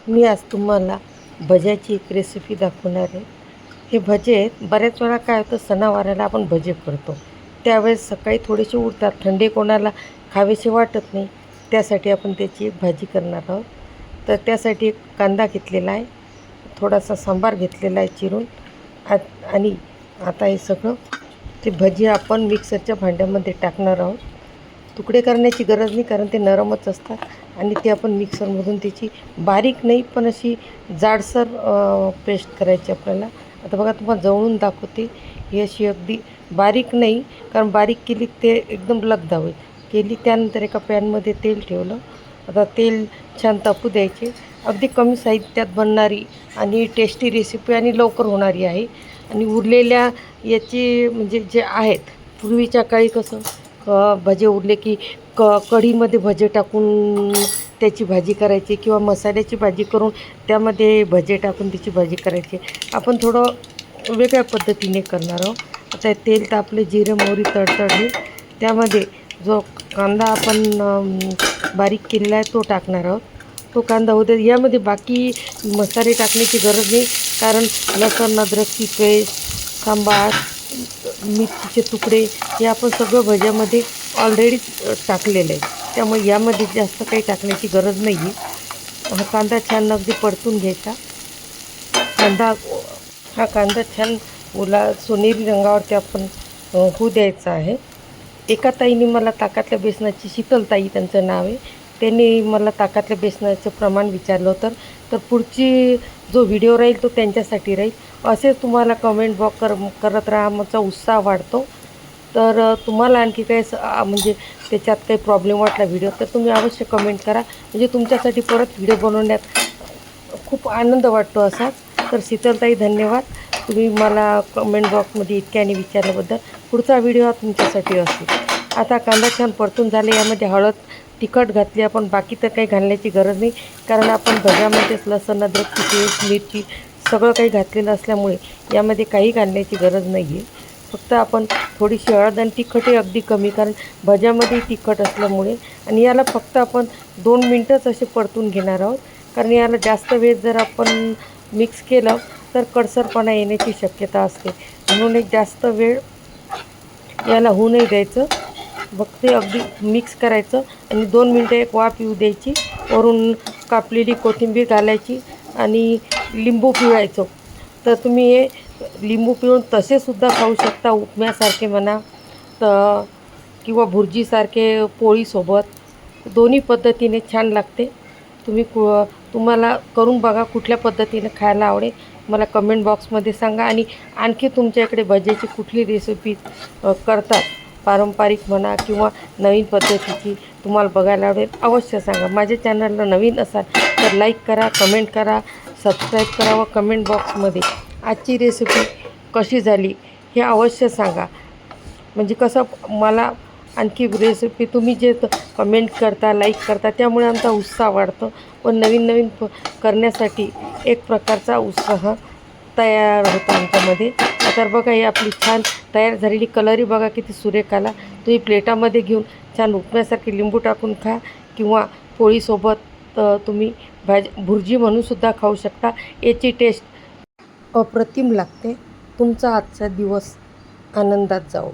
मी आज तुम्हाला भज्याची एक रेसिपी दाखवणार आहे। हे भजे बऱ्याच वेळा काय होतं, सणावाराला आपण भजे करतो, त्यावेळेस सकाळी थोडेसे उरतात, थंडे कोणाला खावेसे वाटत नाही, त्यासाठी आपण त्याची एक भाजी करणार आहोत। तर त्यासाठी एक कांदा घेतलेला आहे, थोडासा सांबार घेतलेला आहे चिरून, आणि आता हे सगळं ते भजी आपण मिक्सरच्या भांड्यामध्ये टाकणार आहोत। तुकडे करण्याची गरज नाही, कारण ते नरमच असतात आणि ते आपण मिक्सरमधून त्याची बारीक नाही पण अशी जाडसर पेस्ट करायची आपल्याला। आता बघा तुम्हाला जवळून दाखवते, ही अशी अगदी बारीक नाही, कारण बारीक केली ते एकदम लगदा होईल। केली त्यानंतर एका पॅनमध्ये तेल ठेवलं। आता तेल छान तापू द्यायचे। अगदी कमी साहित्यात बनणारी आणि टेस्टी रेसिपी आणि लवकर होणारी आहे। आणि उरलेल्या याची म्हणजे जे आहेत, पूर्वीच्या काळी कसं भजे उरले की कढीमध्ये भजे टाकून त्याची भाजी करायची, किंवा मसाल्याची भाजी करून त्यामध्ये भजे टाकून त्याची भाजी करायची। आपण थोडं वेगळ्या पद्धतीने करणार आहोत। आता तेल तापले, जिरे मोहरी तडतडली, त्यामध्ये जो कांदा आपण बारीक केलेला आहे तो टाकणार आहोत। तो कांदा होते, यामध्ये बाकी मसाले टाकण्याची गरज नाही, कारण लसूण अद्रकची पेस्ट, सांबार, मिरचीचे तुकडे हे आपण सगळं भज्यामध्ये ऑलरेडी टाकलेलं आहे, त्यामुळे यामध्ये जास्त काही टाकण्याची गरज नाही आहे। हा कांदा छान अगदी परतून घ्यायचा। हा कांदा छान सोनेरी रंगावरती आपण होऊ द्यायचा आहे। एका ताईने मला ताकातल्या बेसनाची, शीतलताई त्यांचं नाव आहे, त्यांनी मला ताकातल्या बेसनाचं प्रमाण विचारलं होतं। तर पुढची जो व्हिडिओ राहील तो त्यांच्यासाठी राहील। असेच तुम्हाला कमेंट बॉक्स करत राहा, माझा उत्साह वाढतो। तर तुम्हाला आणखी काही म्हणजे त्याच्यात काही प्रॉब्लेम वाटला व्हिडिओ, तर तुम्ही अवश्य कमेंट करा, म्हणजे तुमच्यासाठी परत व्हिडिओ बनवण्यात खूप आनंद वाटतो असाच। तर शीतलताई धन्यवाद, तुम्ही मला कमेंट बॉक्समध्ये इतक्याने विचारल्याबद्दल। पुढचा व्हिडिओ हा तुमच्यासाठी असेल। आता कांदा छान परतून झाले, यामध्ये हळद तिखट घातली आपण, बाकी तर काही घालण्याची गरज नाही, कारण आपण भज्यामध्येच लसूण अद्रकची पेस्ट, मिरची सगळं काही घातलेलं असल्यामुळे यामध्ये काही घालण्याची गरज नाही आहे। फक्त आपण थोडीशी हळद आणि तिखटही अगदी कमी, कारण भज्यामध्ये तिखट असल्यामुळे। आणि याला फक्त आपण 2 मिनटंच असे परतून घेणार आहोत, कारण याला जास्त वेळ जर आपण मिक्स केलं तर कडसरपणा येण्याची शक्यता असते, म्हणून एक जास्त वेळ याला होऊ नाही द्यायचं। फक्त अगदी मिक्स करायचं आणि 2 मिनटं एक वाफ येऊ द्यायची। वरून कापलेली कोथिंबीर घालायची आणि लिंबू पिळायचं। तर तुम्ही हे लिंबू पिळून तसेसुद्धा खाऊ शकता, उपम्यासारखे म्हणा तर, किंवा भुर्जीसारखे पोळीसोबत, दोन्ही पद्धतीने छान लागते। तुम्हाला करून बघा, कुठल्या पद्धतीने खायला आवडेल मला कमेंट बॉक्समध्ये सांगा। आणि आणखी तुमच्या इकडे भज्याची कुठली रेसिपी करतात, पारंपरिक म्हणा किंवा नवीन पद्धतीची, तुम्हाला बघायला आवडेल अवश्य सांगा। माझ्या चॅनलला नवीन असाल तर लाईक करा, कमेंट करा, सबस्क्राईब करा व कमेंट बॉक्समध्ये आजची रेसिपी कशी झाली हे अवश्य सांगा। म्हणजे कसं मला आणखी रेसिपी तुम्ही जे कमेंट करता, लाईक करता, त्यामुळे आमचा उत्साह वाढतो व नवीन नवीन करण्यासाठी एक प्रकारचा उत्साह तयार होतो आमच्यामध्ये। तर बघा, ही आपली छान तयार झालेली कलरही बघा किती सुरेख आला। तुम्ही प्लेटामध्ये घेऊन छान उपम्यासारखे लिंबू टाकून खा, किंवा पोळीसोबत तुम्ही भुर्जी म्हणूनसुद्धा खाऊ शकता। याची टेस्ट अप्रतिम लागते। तुमचा आजचा दिवस आनंदात जाओ।